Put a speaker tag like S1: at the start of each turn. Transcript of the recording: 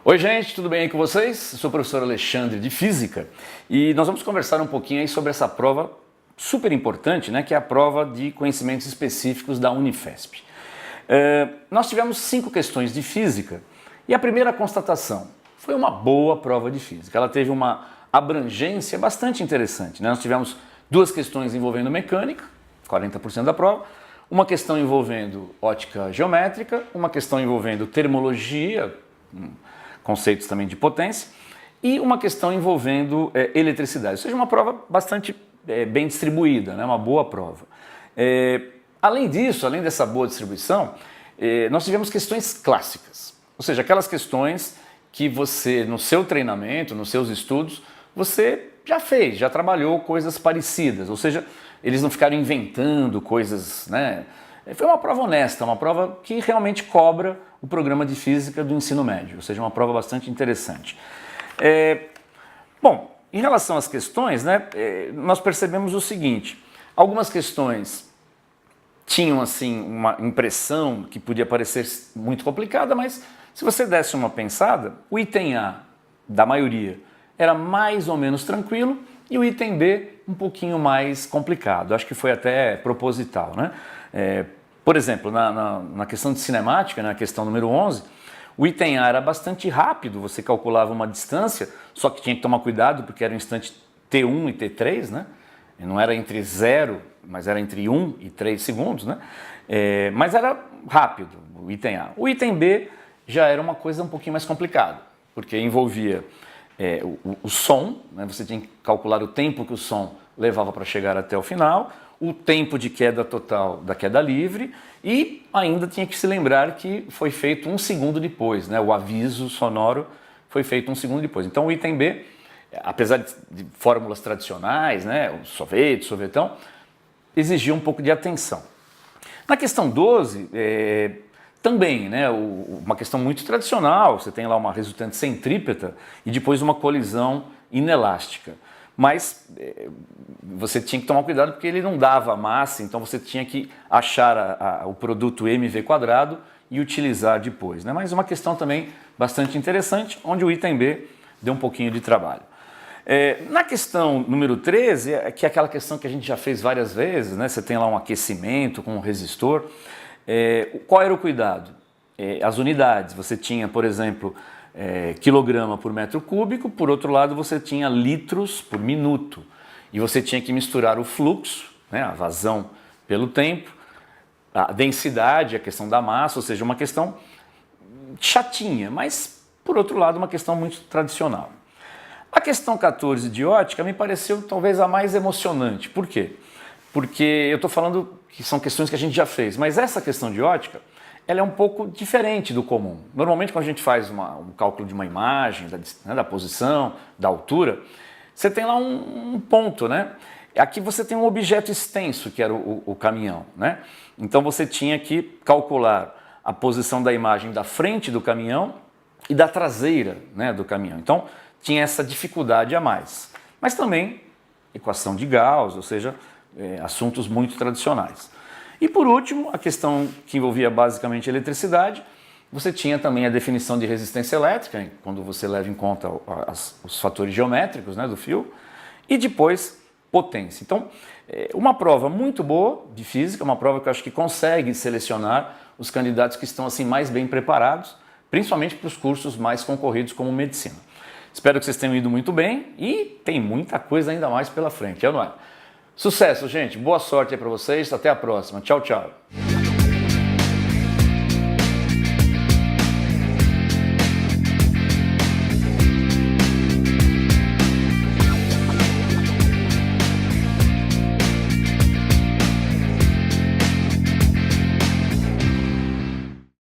S1: Oi gente, tudo bem aí com vocês? Eu sou o professor Alexandre de Física e nós vamos conversar um pouquinho aí sobre essa prova super importante, né, que é a prova de conhecimentos específicos da Unifesp. Nós tivemos 5 questões de Física e a primeira constatação foi uma boa prova de Física. Ela teve uma abrangência bastante interessante, né? Nós tivemos 2 questões envolvendo mecânica, 40% da prova, uma questão envolvendo ótica geométrica, uma questão envolvendo termologia, conceitos também de potência, e uma questão envolvendo eletricidade. Ou seja, uma prova bastante bem distribuída, né? Uma boa prova. Além disso, além dessa boa distribuição, nós tivemos questões clássicas, ou seja, aquelas questões que você, no seu treinamento, nos seus estudos, você já fez, já trabalhou coisas parecidas, ou seja, eles não ficaram inventando coisas, né? Foi uma prova honesta, uma prova que realmente cobra o programa de Física do ensino médio, ou seja, uma prova bastante interessante. Bom, em relação às questões, né, nós percebemos o seguinte: algumas questões tinham assim uma impressão que podia parecer muito complicada, mas se você desse uma pensada, o item A da maioria era mais ou menos tranquilo e o item B um pouquinho mais complicado. Acho que foi até proposital, né? Por exemplo, na questão de cinemática, na questão número 11, o item A era bastante rápido, você calculava uma distância, só que tinha que tomar cuidado porque era um instante T1 e T3, né? E não era entre 0, mas era entre 1 e 3 segundos, né? Mas era rápido o item A. O item B já era uma coisa um pouquinho mais complicada, porque envolvia o som, né? Você tinha que calcular o tempo que o som levava para chegar até o final, o tempo de queda total da queda livre e ainda tinha que se lembrar que foi feito 1 segundo depois, né? O aviso sonoro foi feito 1 segundo depois. Então o item B, apesar de fórmulas tradicionais, né? O sorvete, sorvetão, exigia um pouco de atenção. Na questão 12, também, né, uma questão muito tradicional, você tem lá uma resultante centrípeta e depois uma colisão inelástica. Mas você tinha que tomar cuidado porque ele não dava massa, então você tinha que achar o produto mv² e utilizar depois, né? Mas uma questão também bastante interessante, onde o item B deu um pouquinho de trabalho. Na questão número 13, que é aquela questão que a gente já fez várias vezes, né? Você tem lá um aquecimento com um resistor. Qual era o cuidado? As unidades, você tinha, por exemplo, quilograma por metro cúbico, por outro lado você tinha litros por minuto, e você tinha que misturar o fluxo, né, a vazão pelo tempo, a densidade, a questão da massa, ou seja, uma questão chatinha, mas por outro lado uma questão muito tradicional. A questão 14 de ótica me pareceu talvez a mais emocionante. Por quê? Porque eu estou falando que são questões que a gente já fez, mas essa questão de ótica, ela é um pouco diferente do comum. Normalmente quando a gente faz um cálculo de uma imagem, da posição, da altura, você tem lá um ponto, né? Aqui você tem um objeto extenso, que era o caminhão, né? Então você tinha que calcular a posição da imagem da frente do caminhão e da traseira, né, do caminhão. Então tinha essa dificuldade a mais. Mas também equação de Gauss, ou seja, assuntos muito tradicionais. E por último, a questão que envolvia basicamente eletricidade, você tinha também a definição de resistência elétrica, quando você leva em conta os fatores geométricos, né, do fio, e depois potência. Então, uma prova muito boa de física, uma prova que eu acho que consegue selecionar os candidatos que estão assim mais bem preparados, principalmente para os cursos mais concorridos como medicina. Espero que vocês tenham ido muito bem e tem muita coisa ainda mais pela frente, não é? Sucesso, gente. Boa sorte aí para vocês. Até a próxima. Tchau, tchau.